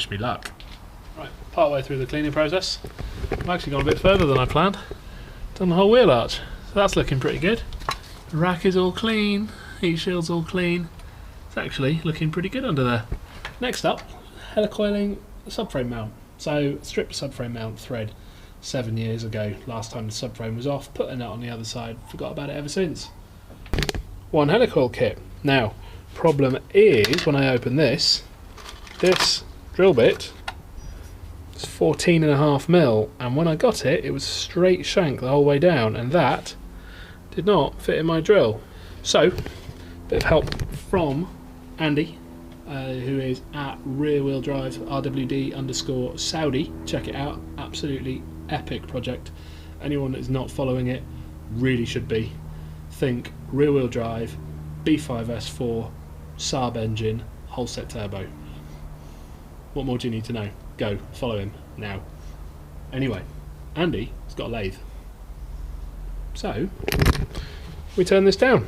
wish me luck. Right, part way through the cleaning process. I've actually gone a bit further than I planned. Done the whole wheel arch, so that's looking pretty good. The rack is all clean, heat shield's all clean. It's actually looking pretty good under there. Next up, helicoiling the subframe mount. So stripped the subframe mount thread 7 years ago, last time the subframe was off, put a nut on the other side, forgot about it ever since. One helicoil kit. Now, problem is when I open this drill bit is 14.5mm, and when I got it, it was straight shank the whole way down, and that did not fit in my drill. So, bit of help from Andy, who is at rear wheel drive RWD_Saudi. Check it out, absolutely epic project. Anyone that is not following it really should be. Think rear wheel drive, B5S4, Saab engine, whole set turbo. What more do you need to know? Go, follow him now. Anyway, Andy has got a lathe. So, we turn this down.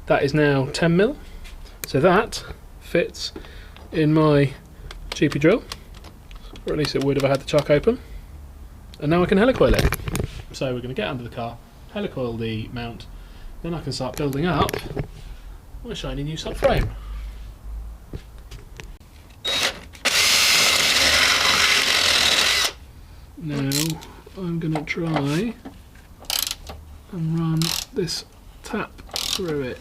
That is now 10mm, so that fits in my GP drill, or at least it would if I had the chuck open. And now I can helicoil it. So we're going to get under the car, helicoil the mount, then I can start building up my shiny new subframe. Now I'm going to try and run this tap through it.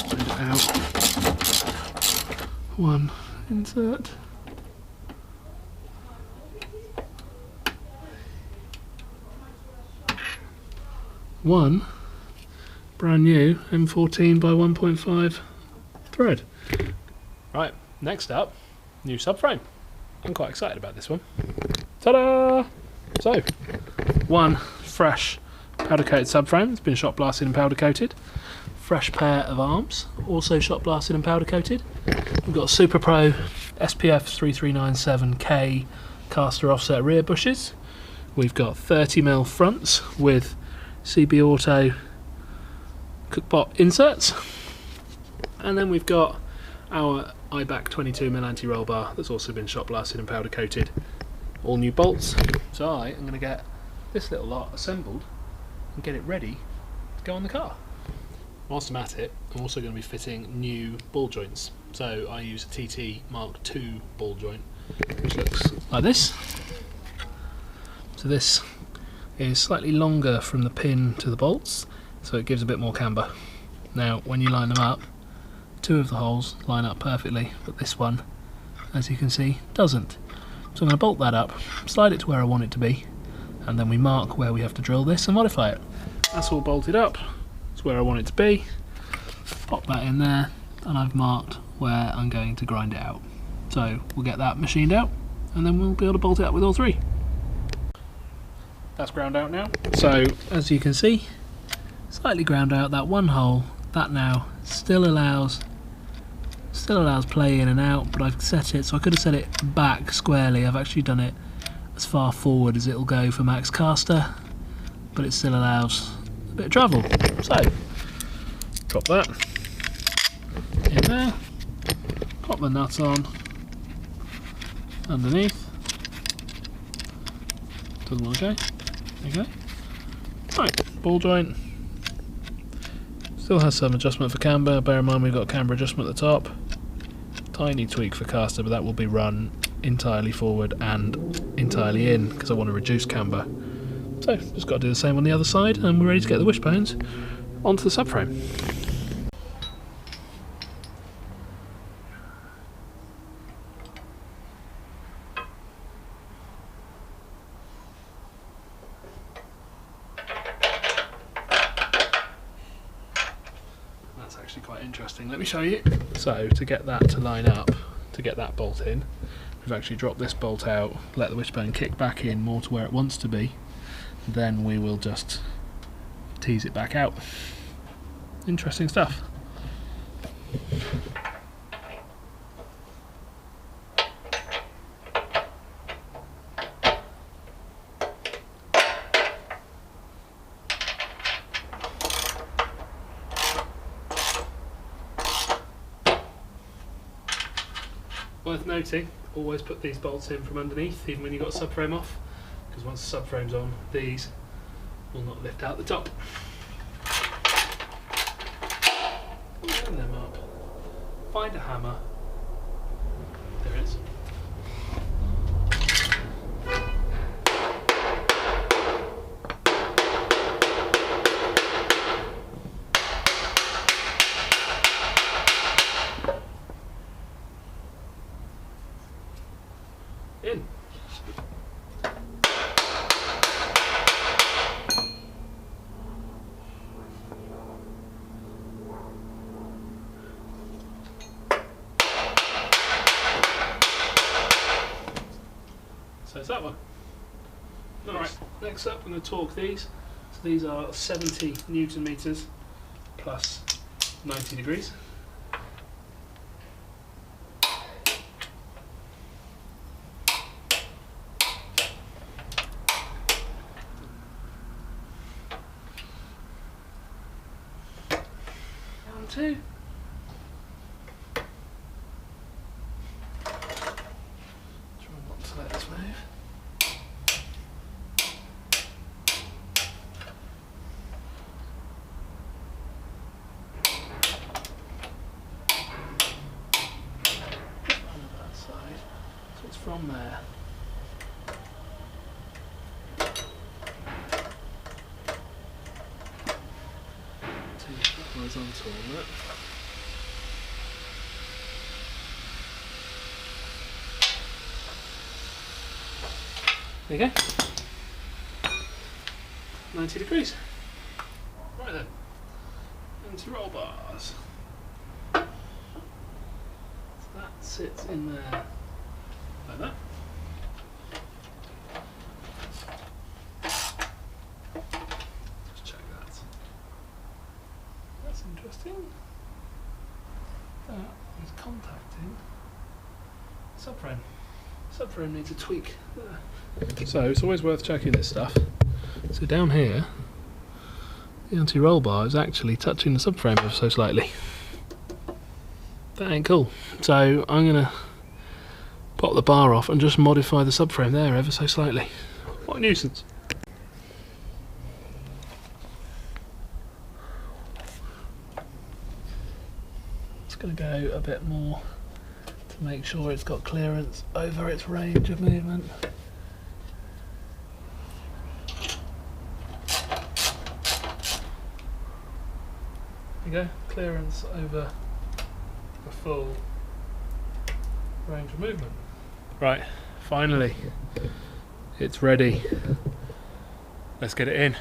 Find it out. One insert. One brand new M14 by 1.5 thread. Right, next up, new subframe. I'm quite excited about this one. Ta-da! So, one fresh powder coated subframe. It's been shot blasted and powder coated. Fresh pair of arms, also shot blasted and powder coated. We've got Super Pro SPF 3397K caster offset rear bushes. We've got 30mm fronts with CB Auto cookpot inserts, and then we've got our iBack 22mm anti-roll bar that's also been shot blasted and powder coated. All new bolts. So I am going to get this little lot assembled and get it ready to go on the car. Whilst I'm at it, I'm also going to be fitting new ball joints. So I use a TT Mark II ball joint, which looks like this. So this is slightly longer from the pin to the bolts, so it gives a bit more camber. Now when you line them up, two of the holes line up perfectly, but this one, as you can see, doesn't. So I'm going to bolt that up, slide it to where I want it to be, and then we mark where we have to drill this and modify it. That's all bolted up, it's where I want it to be. Pop that in there, and I've marked where I'm going to grind it out. So we'll get that machined out, and then we'll be able to bolt it up with all three. That's ground out now. So as you can see, slightly ground out that one hole. That now still allows play in and out, but I've set it so I could have set it back squarely. I've actually done it as far forward as it'll go for max caster, but it still allows a bit of travel. So drop that in there, pop the nut on underneath. Doesn't want to go. There you go. Right, ball joint. Still has some adjustment for camber. Bear in mind we've got camber adjustment at the top. Tiny tweak for caster, but that will be run entirely forward and entirely in because I want to reduce camber. So just got to do the same on the other side, and we're ready to get the wishbones onto the subframe. That's actually quite interesting. Let me show you. So to get that to line up, to get that bolt in, we've actually dropped this bolt out, let the wishbone kick back in more to where it wants to be, then we will just tease it back out. Interesting stuff. Worth noting, always put these bolts in from underneath, even when you've got a subframe off, because once the subframe's on, these will not lift out the top. Open them up, find a hammer, there it is. In. So it's that one. Alright, next up I'm going to torque these. So these are 70 Newton meters plus 90 degrees. Two. Try not to let this move. On that side, so it's from there. Horizontal on that. There you go. 90 degrees. Right then. Into roll bars. So that sits in there like that. Interesting. That is contacting subframe. Subframe needs a tweak there. So it's always worth checking this stuff. So down here, the anti-roll bar is actually touching the subframe ever so slightly. That ain't cool. So I'm going to pop the bar off and just modify the subframe there ever so slightly. What a nuisance. Going to go a bit more to make sure it's got clearance over its range of movement. There you go, clearance over the full range of movement. Right, finally, it's ready. Let's get it in.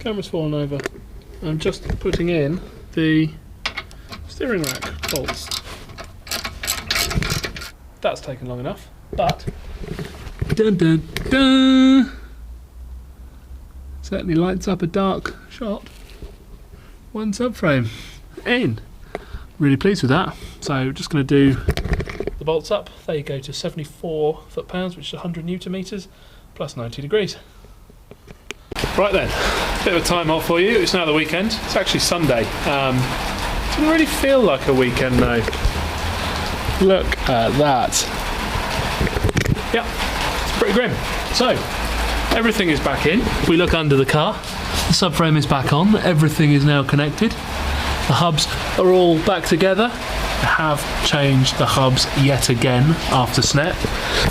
Camera's fallen over. I'm just putting in the steering rack bolts. That's taken long enough, but dun dun dun! Certainly lights up a dark shot. One subframe in. Really pleased with that. So just going to do the bolts up. They go to 74 foot-pounds, which is 100 Newton meters, plus 90 degrees. Right then, bit of a time off for you. It's now the weekend. It's actually Sunday. Doesn't really feel like a weekend though. Look at that. Yeah, it's pretty grim. So, everything is back in. If we look under the car, the subframe is back on. Everything is now connected. The hubs are all back together. I have changed the hubs yet again after snap.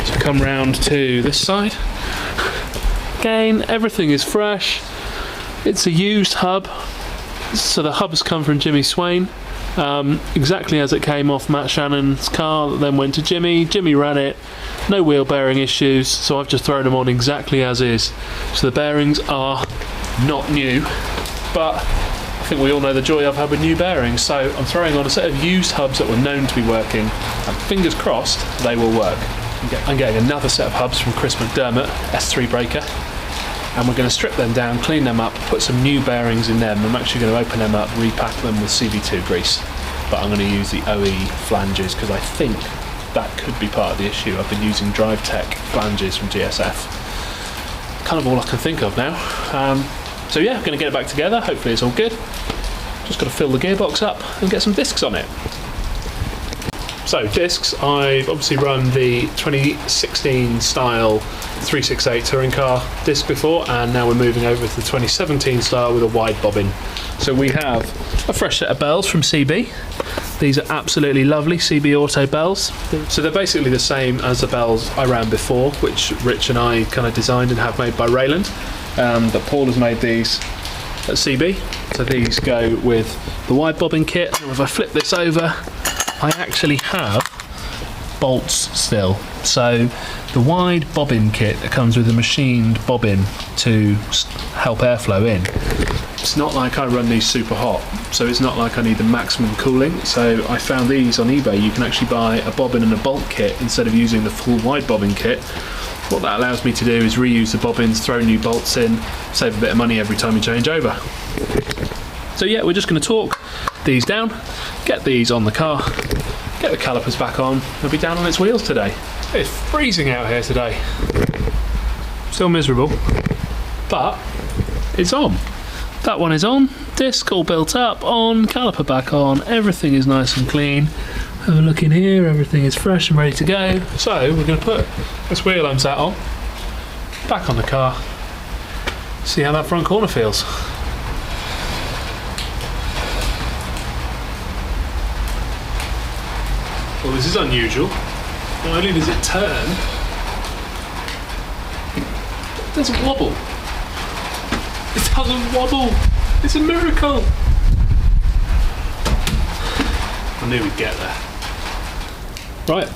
So come round to this side. Again, everything is fresh. It's a used hub, so the hubs come from Jimmy Swain, exactly as it came off Matt Shannon's car that then went to Jimmy. Jimmy ran it, no wheel bearing issues, so I've just thrown them on exactly as is. So the bearings are not new, but I think we all know the joy I've had with new bearings, so I'm throwing on a set of used hubs that were known to be working, and fingers crossed they will work. I'm getting another set of hubs from Chris McDermott, S3 breaker, and we're going to strip them down, clean them up, put some new bearings in them. I'm actually going to open them up, repack them with CB2 grease, but I'm going to use the OE flanges because I think that could be part of the issue. I've been using Drive Tech flanges from GSF. Kind of all I can think of now. So yeah, I'm going to get it back together. Hopefully it's all good. Just got to fill the gearbox up and get some discs on it. So discs, I've obviously run the 2016 style 368 touring car disc before, and now we're moving over to the 2017 style with a wide bobbin. So we have a fresh set of bells from CB. These are absolutely lovely CB Auto bells. So they're basically the same as the bells I ran before, which Rich and I kind of designed and have made by Rayland. But Paul has made these at CB. So these go with the wide bobbin kit. And if I flip this over, I actually have bolts still. So the wide bobbin kit that comes with a machined bobbin to help airflow in. It's not like I run these super hot, so it's not like I need the maximum cooling. So I found these on eBay. You can actually buy a bobbin and a bolt kit instead of using the full wide bobbin kit. What that allows me to do is reuse the bobbins, throw new bolts in, save a bit of money every time you change over. So yeah, we're just going to torque these down, get these on the car, get the calipers back on, and be down on its wheels today. It's freezing out here today. Still miserable, but it's on. That one is on, disc all built up, on, caliper back on, everything is nice and clean. Have a look in here, everything is fresh and ready to go. So we're going to put this wheel I'm sat on back on the car, see how that front corner feels. Well, this is unusual. Not only does it turn, it doesn't wobble. It doesn't wobble. It's a miracle. I knew we'd get there. Right,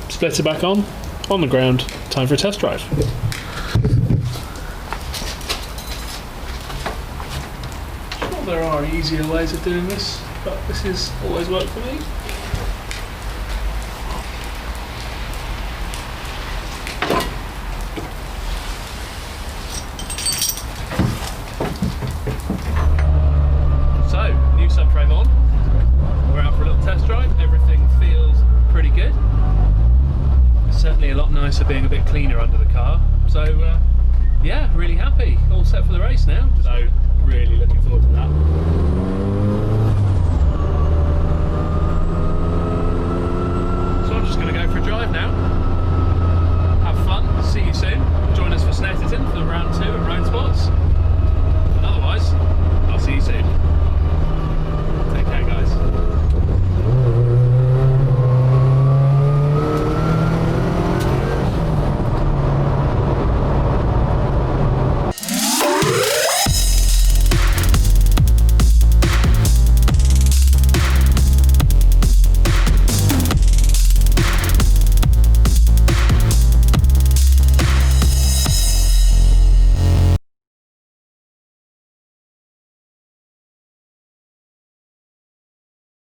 splitter back on the ground. Time for a test drive. Sure, there are easier ways of doing this, but this has always worked for me. Subframe on. We're out for a little test drive. Everything feels pretty good. It's certainly a lot nicer being a bit cleaner under the car. So yeah, really happy. All set for the race now. So really looking forward to that.